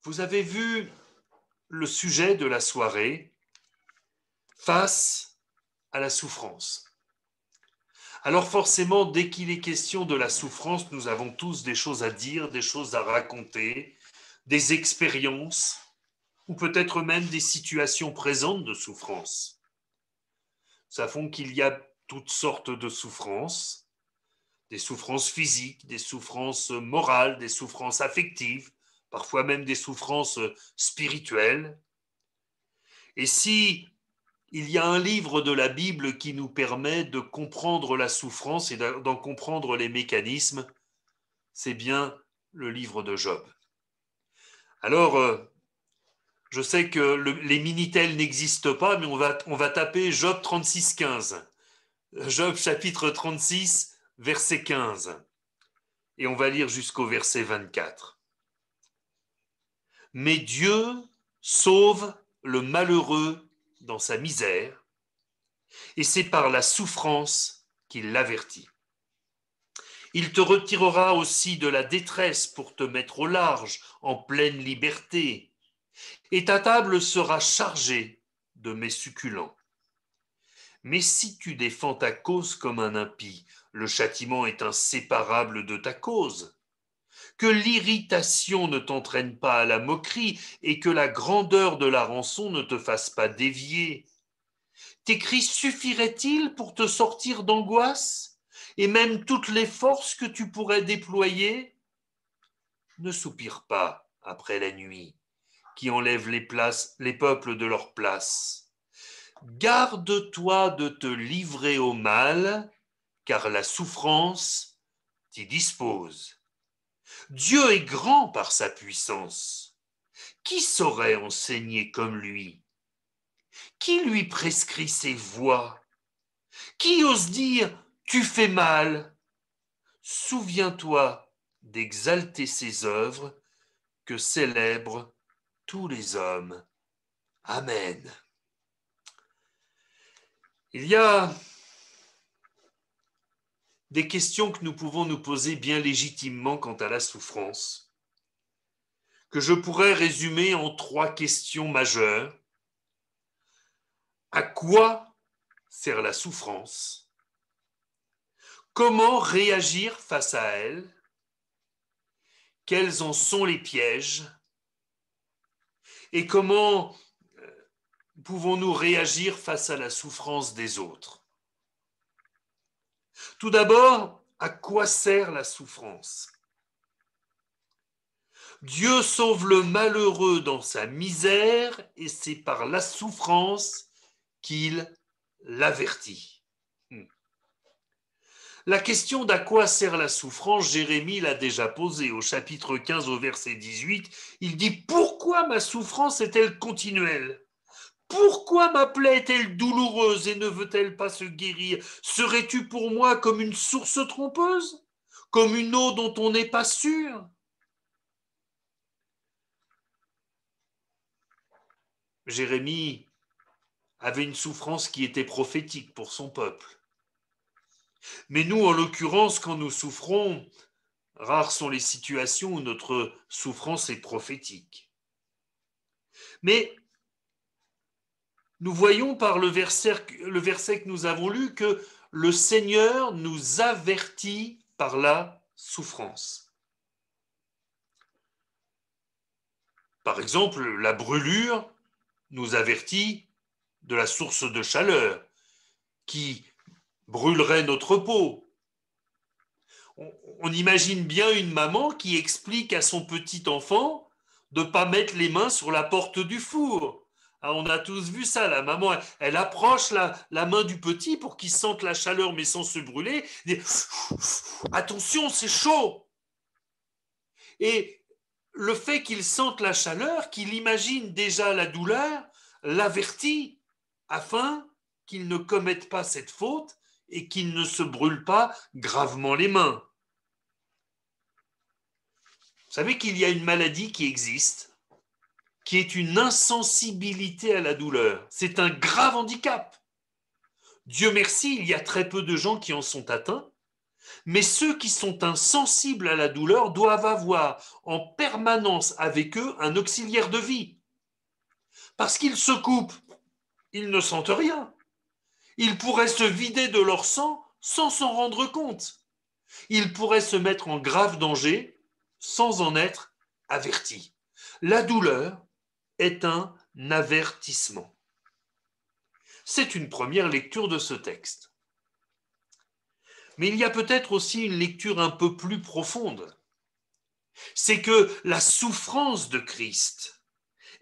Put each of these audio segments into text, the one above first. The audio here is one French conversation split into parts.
Vous avez vu le sujet de la soirée face à la souffrance. Alors forcément, dès qu'il est question de la souffrance, nous avons tous des choses à dire, des choses à raconter, des expériences ou peut-être même des situations présentes de souffrance. Ça fait qu'il y a toutes sortes de souffrances, des souffrances physiques, des souffrances morales, des souffrances affectives, parfois même des souffrances spirituelles. Et si il y a un livre de la Bible qui nous permet de comprendre la souffrance et d'en comprendre les mécanismes, c'est bien le livre de Job. Alors, je sais que les Minitel n'existent pas, mais on va taper Job 36,15. Job chapitre 36, verset 15. Et on va lire jusqu'au verset 24. Mais Dieu sauve le malheureux dans sa misère, et c'est par la souffrance qu'il l'avertit. Il te retirera aussi de la détresse pour te mettre au large, en pleine liberté, et ta table sera chargée de mets succulents. Mais si tu défends ta cause comme un impie, le châtiment est inséparable de ta cause. Que l'irritation ne t'entraîne pas à la moquerie et que la grandeur de la rançon ne te fasse pas dévier. Tes cris suffiraient-ils pour te sortir d'angoisse et même toutes les forces que tu pourrais déployer? Ne soupire pas après la nuit qui enlève les peuples de leur place. Garde-toi de te livrer au mal, car la souffrance t'y dispose. Dieu est grand par sa puissance. Qui saurait enseigner comme lui? Qui lui prescrit ses voies? Qui ose dire « tu fais mal » ? Souviens-toi d'exalter ses œuvres que célèbrent tous les hommes. Amen. Il y a des questions que nous pouvons nous poser bien légitimement quant à la souffrance, que je pourrais résumer en 3 questions majeures. À quoi sert la souffrance? Comment réagir face à elle? Quels en sont les pièges? Et comment pouvons-nous réagir face à la souffrance des autres? Tout d'abord, à quoi sert la souffrance? Dieu sauve le malheureux dans sa misère et c'est par la souffrance qu'il l'avertit. La question d'à quoi sert la souffrance, Jérémie l'a déjà posée au chapitre 15 au verset 18. Il dit « Pourquoi ma souffrance est-elle continuelle ? Pourquoi ma plaie est-elle douloureuse et ne veut-elle pas se guérir? Serais-tu pour moi comme une source trompeuse? Comme une eau dont on n'est pas sûr ?» Jérémie avait une souffrance qui était prophétique pour son peuple. Mais nous, en l'occurrence, quand nous souffrons, rares sont les situations où notre souffrance est prophétique. Mais nous voyons par le verset que nous avons lu que le Seigneur nous avertit par la souffrance. Par exemple, la brûlure nous avertit de la source de chaleur qui brûlerait notre peau. On imagine bien une maman qui explique à son petit enfant de ne pas mettre les mains sur la porte du four. Ah, on a tous vu ça, la maman, elle approche la main du petit pour qu'il sente la chaleur mais sans se brûler. Elle dit, attention, c'est chaud. Et le fait qu'il sente la chaleur, qu'il imagine déjà la douleur, l'avertit afin qu'il ne commette pas cette faute et qu'il ne se brûle pas gravement les mains. Vous savez qu'il y a une maladie qui existe, qui est une insensibilité à la douleur. C'est un grave handicap. Dieu merci, il y a très peu de gens qui en sont atteints, Mais ceux qui sont insensibles à la douleur doivent avoir en permanence avec eux un auxiliaire de vie. Parce qu'ils se coupent, ils ne sentent rien. Ils pourraient se vider de leur sang sans s'en rendre compte. Ils pourraient se mettre en grave danger sans en être avertis. La douleur est un avertissement. C'est une première lecture de ce texte. Mais il y a peut-être aussi une lecture un peu plus profonde. C'est que la souffrance de Christ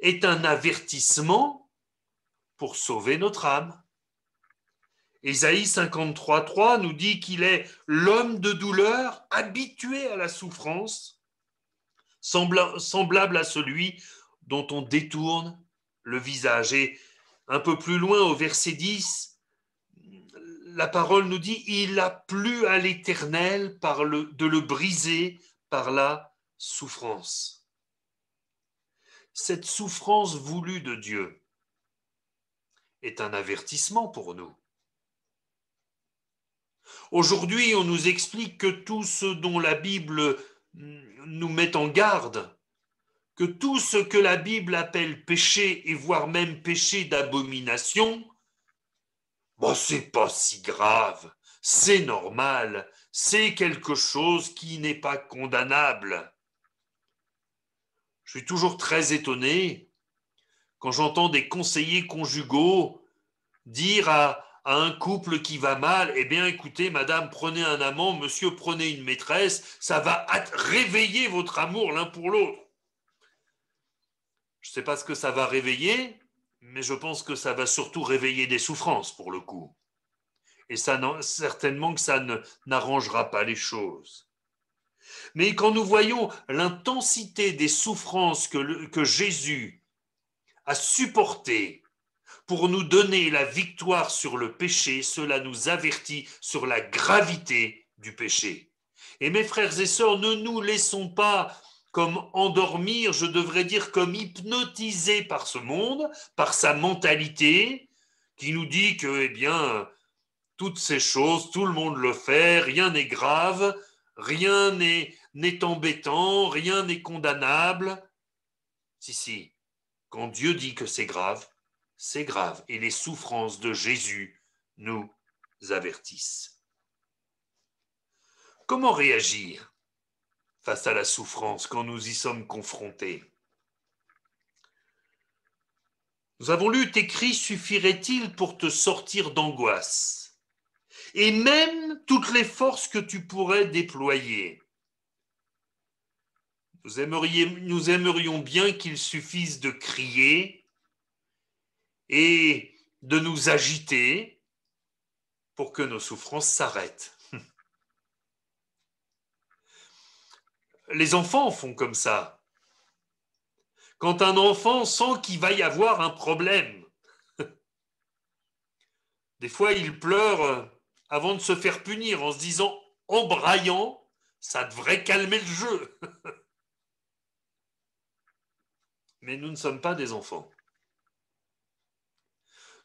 est un avertissement pour sauver notre âme. Ésaïe 53,3 nous dit qu'il est l'homme de douleur, habitué à la souffrance, semblable à celui dont on détourne le visage. Et un peu plus loin, au verset 10, la parole nous dit « Il a plu à l'Éternel de le briser par la souffrance ». Cette souffrance voulue de Dieu est un avertissement pour nous. Aujourd'hui, on nous explique que tout ce dont la Bible nous met en garde, que tout ce que la Bible appelle péché et voire même péché d'abomination, c'est pas si grave, c'est normal, c'est quelque chose qui n'est pas condamnable. Je suis toujours très étonné quand j'entends des conseillers conjugaux dire à un couple qui va mal, eh bien écoutez madame, prenez un amant, monsieur, prenez une maîtresse, ça va réveiller votre amour l'un pour l'autre. Je ne sais pas ce que ça va réveiller, mais je pense que ça va surtout réveiller des souffrances pour le coup. Et ça, certainement que ça n'arrangera pas les choses. Mais quand nous voyons l'intensité des souffrances que Jésus a supportées pour nous donner la victoire sur le péché, cela nous avertit sur la gravité du péché. Et mes frères et sœurs, ne nous laissons pas comme endormir, je devrais dire comme hypnotisés par ce monde, par sa mentalité, qui nous dit que, eh bien, toutes ces choses, tout le monde le fait, rien n'est grave, rien n'est embêtant, rien n'est condamnable. Si, quand Dieu dit que c'est grave, c'est grave. Et les souffrances de Jésus nous avertissent. Comment réagir face à la souffrance quand nous y sommes confrontés? Nous avons lu, tes cris suffirait-il pour te sortir d'angoisse? Et même toutes les forces que tu pourrais déployer. Nous aimerions bien qu'il suffise de crier et de nous agiter pour que nos souffrances s'arrêtent. Les enfants font comme ça. Quand un enfant sent qu'il va y avoir un problème, des fois il pleure avant de se faire punir en se disant, en braillant, ça devrait calmer le jeu. Mais nous ne sommes pas des enfants.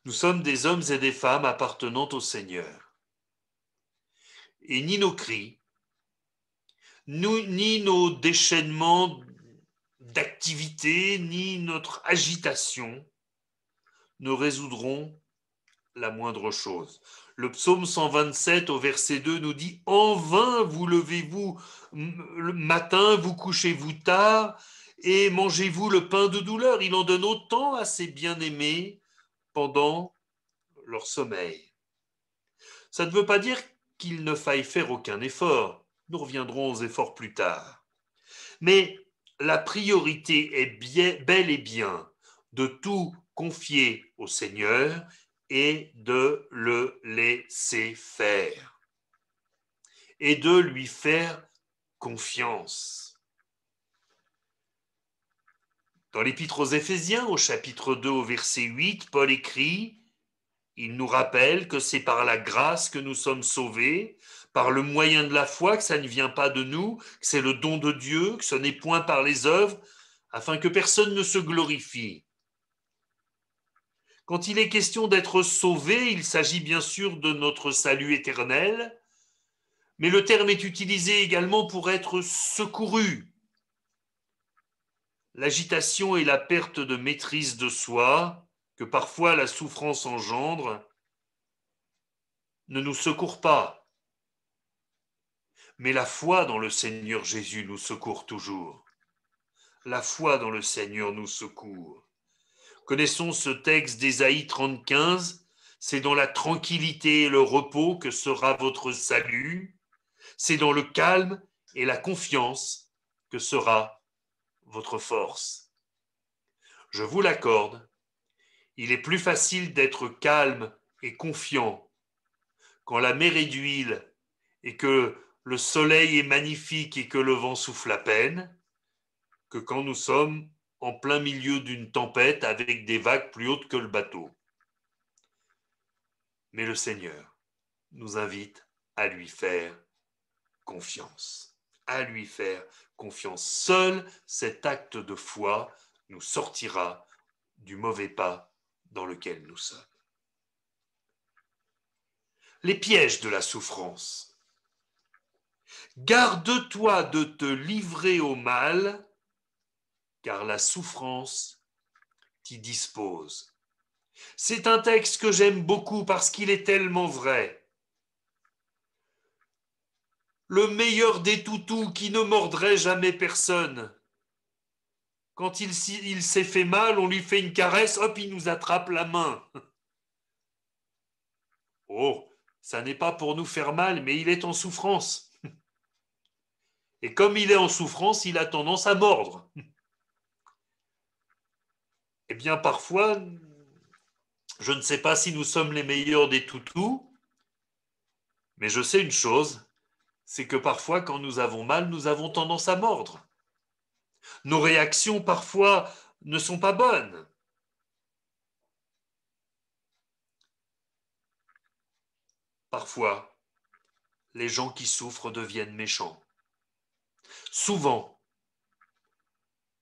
Nous sommes des hommes et des femmes appartenant au Seigneur. Et ni nos cris, ni nos déchaînements d'activité, ni notre agitation ne résoudront la moindre chose. Le psaume 127 au verset 2 nous dit « En vain vous levez-vous le matin, vous couchez-vous tard, et mangez-vous le pain de douleur. Il en donne autant à ses bien-aimés pendant leur sommeil. » Ça ne veut pas dire qu'il ne faille faire aucun effort. Nous reviendrons aux efforts plus tard. Mais la priorité est bel et bien de tout confier au Seigneur et de le laisser faire. Et de lui faire confiance. Dans l'Épître aux Éphésiens, au chapitre 2, au verset 8, Paul écrit, il nous rappelle que c'est par la grâce que nous sommes sauvés, par le moyen de la foi, que ça ne vient pas de nous, que c'est le don de Dieu, que ce n'est point par les œuvres, afin que personne ne se glorifie. Quand il est question d'être sauvé, il s'agit bien sûr de notre salut éternel, mais le terme est utilisé également pour être secouru. L'agitation et la perte de maîtrise de soi, que parfois la souffrance engendre, ne nous secourent pas. Mais la foi dans le Seigneur Jésus nous secourt toujours. La foi dans le Seigneur nous secourt. Connaissons ce texte d'Ésaïe 30,15. C'est dans la tranquillité et le repos que sera votre salut. C'est dans le calme et la confiance que sera votre force. Je vous l'accorde, il est plus facile d'être calme et confiant quand la mer est d'huile et que le soleil est magnifique et que le vent souffle à peine, que quand nous sommes en plein milieu d'une tempête avec des vagues plus hautes que le bateau. Mais le Seigneur nous invite à lui faire confiance. À lui faire confiance. Seul cet acte de foi nous sortira du mauvais pas dans lequel nous sommes. Les pièges de la souffrance. Garde-toi de te livrer au mal, car la souffrance t'y dispose. C'est un texte que j'aime beaucoup parce qu'il est tellement vrai. Le meilleur des toutous qui ne mordrait jamais personne. Quand il s'est fait mal, on lui fait une caresse, hop, il nous attrape la main. Oh, ça n'est pas pour nous faire mal, mais il est en souffrance. Et comme il est en souffrance, il a tendance à mordre. Eh bien, parfois, je ne sais pas si nous sommes les meilleurs des toutous, mais je sais une chose, c'est que parfois, quand nous avons mal, nous avons tendance à mordre. Nos réactions, parfois, ne sont pas bonnes. Parfois, les gens qui souffrent deviennent méchants. Souvent,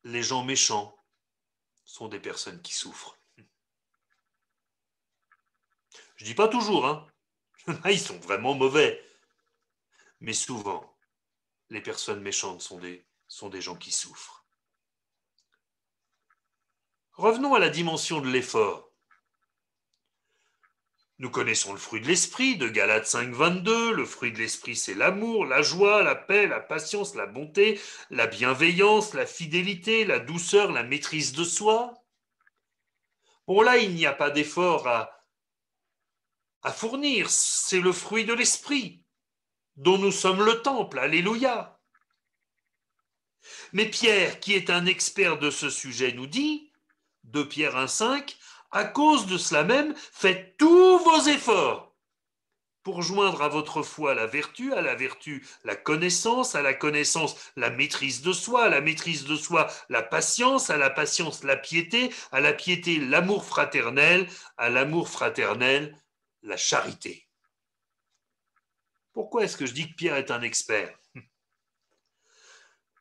les gens méchants sont des personnes qui souffrent. Je ne dis pas toujours, hein. Ils sont vraiment mauvais. Mais souvent, les personnes méchantes sont des gens qui souffrent. Revenons à la dimension de l'effort. Nous connaissons le fruit de l'esprit de Galates 5, 22. Le fruit de l'esprit, c'est l'amour, la joie, la paix, la patience, la bonté, la bienveillance, la fidélité, la douceur, la maîtrise de soi. Bon, là, il n'y a pas d'effort à fournir. C'est le fruit de l'esprit dont nous sommes le temple. Alléluia. Mais Pierre, qui est un expert de ce sujet, nous dit, 2 Pierre 1,5, à cause de cela même, faites tous vos efforts pour joindre à votre foi la vertu, à la vertu la connaissance, à la connaissance la maîtrise de soi, à la maîtrise de soi la patience, à la patience la piété, à la piété l'amour fraternel, à l'amour fraternel la charité. Pourquoi est-ce que je dis que Pierre est un expert ?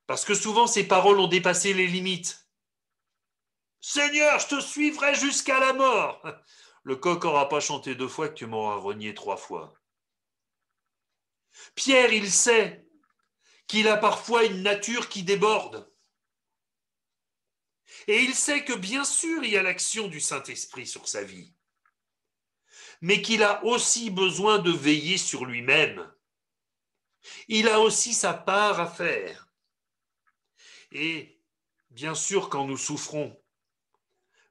Parce que souvent ces paroles ont dépassé les limites. Seigneur, je te suivrai jusqu'à la mort. Le coq n'aura pas chanté 2 fois que tu m'auras renié 3 fois. Pierre, il sait qu'il a parfois une nature qui déborde. Et il sait que bien sûr, il y a l'action du Saint-Esprit sur sa vie, mais qu'il a aussi besoin de veiller sur lui-même. Il a aussi sa part à faire. Et bien sûr, quand nous souffrons,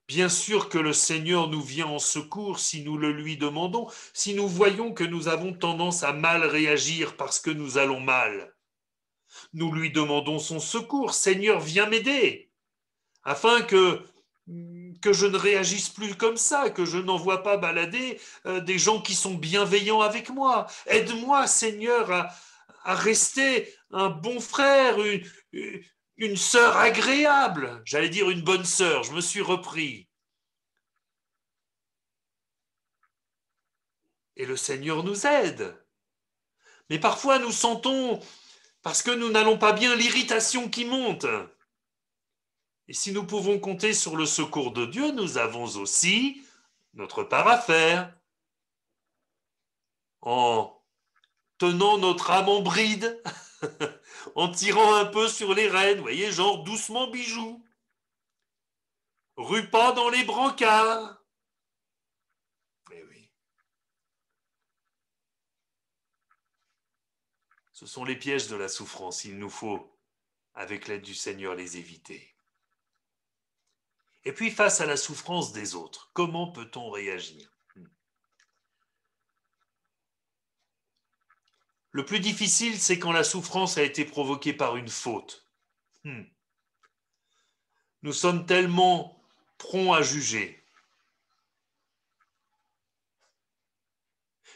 bien sûr que le Seigneur nous vient en secours si nous le lui demandons, si nous voyons que nous avons tendance à mal réagir parce que nous allons mal. Nous lui demandons son secours. Seigneur, viens m'aider, afin que je ne réagisse plus comme ça, que je n'envoie pas balader des gens qui sont bienveillants avec moi. Aide-moi, Seigneur, à rester un bon frère, une sœur agréable. J'allais dire une bonne sœur, je me suis repris. Et le Seigneur nous aide. Mais parfois nous sentons, parce que nous n'allons pas bien, l'irritation qui monte. Et si nous pouvons compter sur le secours de Dieu, nous avons aussi notre part à faire en tenant notre âme en bride, en tirant un peu sur les rênes, vous voyez, genre doucement bijou. Rue pas dans les brancards. Eh oui. Ce sont les pièges de la souffrance, il nous faut, avec l'aide du Seigneur, les éviter. Et puis, face à la souffrance des autres, comment peut-on réagir? Le plus difficile, c'est quand la souffrance a été provoquée par une faute. Nous sommes tellement prompts à juger.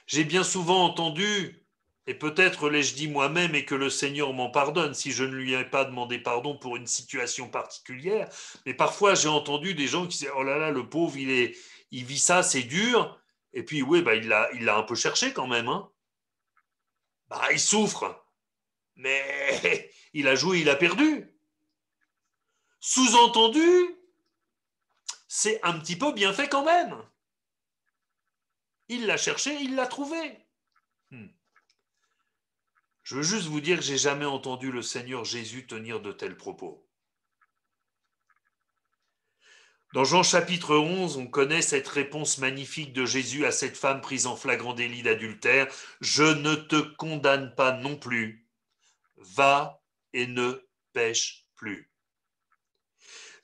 J'ai bien souvent entendu, et peut-être l'ai-je dit moi-même et que le Seigneur m'en pardonne si je ne lui ai pas demandé pardon pour une situation particulière, mais parfois j'ai entendu des gens qui disaient « Oh là là, le pauvre, il vit ça, c'est dur. » Et puis oui, bah, il l'a un peu cherché quand même. Hein. Bah, il souffre, mais il a joué, il a perdu. Sous-entendu, c'est un petit peu bien fait quand même. Il l'a cherché, il l'a trouvé. Je veux juste vous dire que j'ai jamais entendu le Seigneur Jésus tenir de tels propos. Dans Jean chapitre 11, on connaît cette réponse magnifique de Jésus à cette femme prise en flagrant délit d'adultère. « Je ne te condamne pas non plus. Va et ne pêche plus. »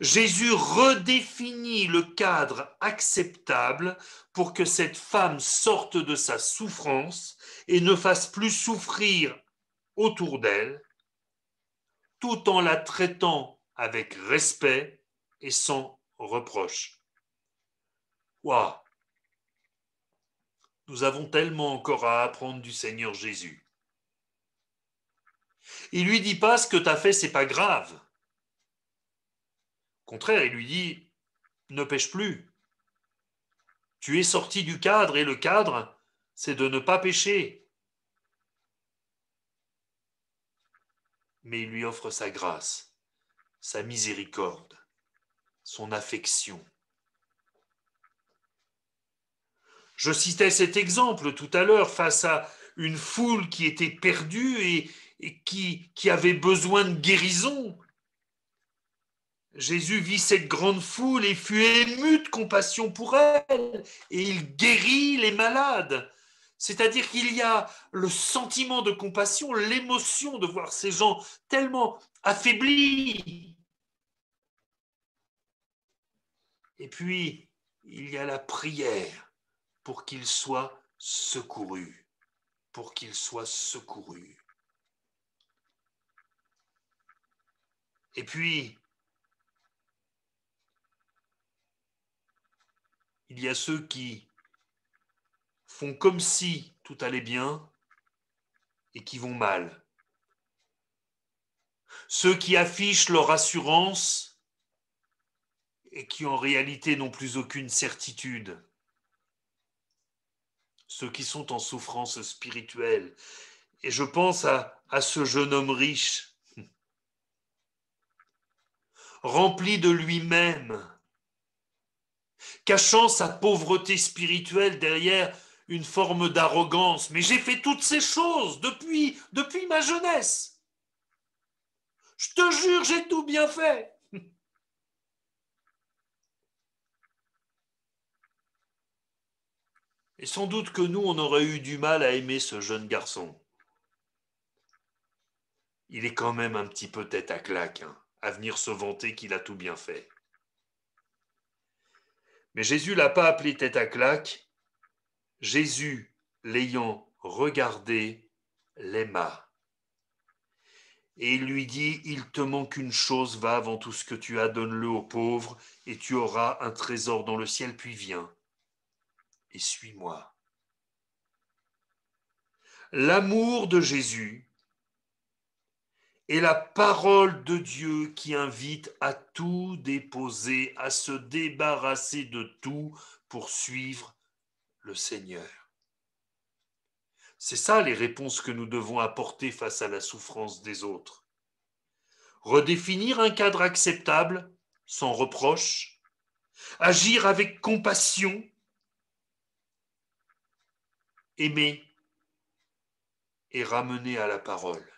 Jésus redéfinit le cadre acceptable pour que cette femme sorte de sa souffrance et ne fasse plus souffrir autour d'elle, tout en la traitant avec respect et sans reproche. Waouh! Nous avons tellement encore à apprendre du Seigneur Jésus. Il lui dit pas ce que tu as fait, c'est pas grave. Au contraire, il lui dit ne pêche plus. Tu es sorti du cadre et le cadre, c'est de ne pas pécher. Mais il lui offre sa grâce, sa miséricorde, son affection. Je citais cet exemple tout à l'heure face à une foule qui était perdue et qui avait besoin de guérison. Jésus vit cette grande foule et fut ému de compassion pour elle, et il guérit les malades. C'est-à-dire qu'il y a le sentiment de compassion, l'émotion de voir ces gens tellement affaiblis. Et puis, il y a la prière pour qu'ils soient secourus, pour qu'ils soient secourus. Et puis, il y a ceux qui font comme si tout allait bien et qui vont mal. Ceux qui affichent leur assurance et qui en réalité n'ont plus aucune certitude. Ceux qui sont en souffrance spirituelle. Et je pense à ce jeune homme riche, rempli de lui-même, cachant sa pauvreté spirituelle derrière une forme d'arrogance. Mais j'ai fait toutes ces choses depuis ma jeunesse. Je te jure, j'ai tout bien fait. Et sans doute que nous, on aurait eu du mal à aimer ce jeune garçon. Il est quand même un petit peu tête à claque, hein, à venir se vanter qu'il a tout bien fait. Mais Jésus ne l'a pas appelé tête à claque. Jésus, l'ayant regardé, l'aima. Et il lui dit, il te manque une chose, va avant tout ce que tu as, donne-le aux pauvres, et tu auras un trésor dans le ciel, puis viens, et suis-moi. L'amour de Jésus est la parole de Dieu qui invite à tout déposer, à se débarrasser de tout pour suivre le Seigneur. C'est ça les réponses que nous devons apporter face à la souffrance des autres. Redéfinir un cadre acceptable, sans reproche, agir avec compassion, aimer et ramenés à la parole.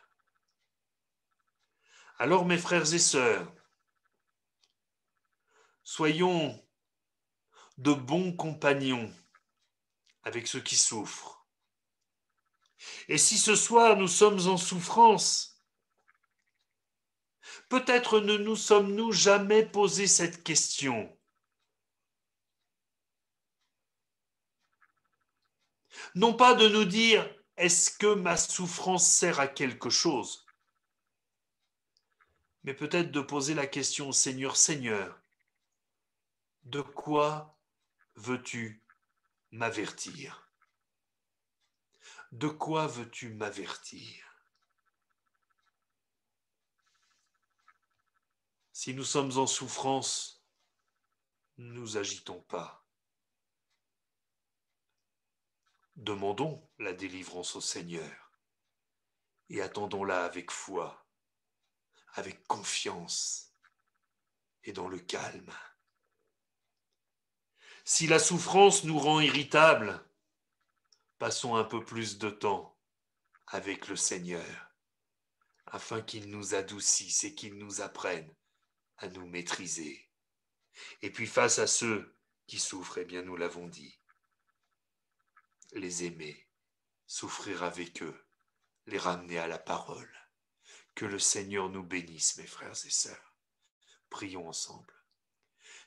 Alors, mes frères et sœurs, soyons de bons compagnons avec ceux qui souffrent. Et si ce soir nous sommes en souffrance, peut-être ne nous sommes-nous jamais posé cette question. Non pas de nous dire, est-ce que ma souffrance sert à quelque chose? Mais peut-être de poser la question, Seigneur, Seigneur, de quoi veux-tu m'avertir? De quoi veux-tu m'avertir? Si nous sommes en souffrance, ne nous agitons pas. Demandons la délivrance au Seigneur et attendons-la avec foi, avec confiance et dans le calme. Si la souffrance nous rend irritables, passons un peu plus de temps avec le Seigneur, afin qu'il nous adoucisse et qu'il nous apprenne à nous maîtriser. Et puis face à ceux qui souffrent, eh bien nous l'avons dit, les aimer, souffrir avec eux, les ramener à la parole. Que le Seigneur nous bénisse, mes frères et sœurs. Prions ensemble.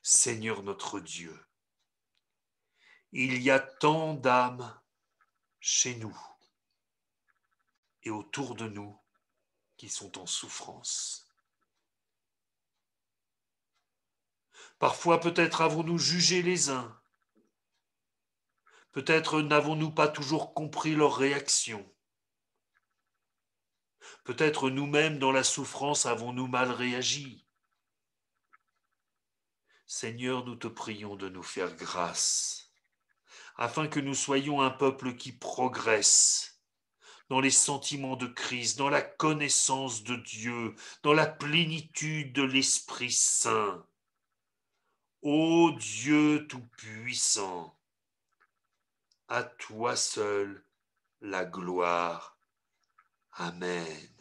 Seigneur notre Dieu, il y a tant d'âmes chez nous et autour de nous qui sont en souffrance. Parfois peut-être avons-nous jugé les uns, peut-être n'avons-nous pas toujours compris leurs réactions, peut-être nous-mêmes dans la souffrance avons-nous mal réagi. Seigneur, nous te prions de nous faire grâce, afin que nous soyons un peuple qui progresse dans les sentiments de Christ, dans la connaissance de Dieu, dans la plénitude de l'Esprit Saint. Ô Dieu Tout-Puissant, à toi seul la gloire. Amen.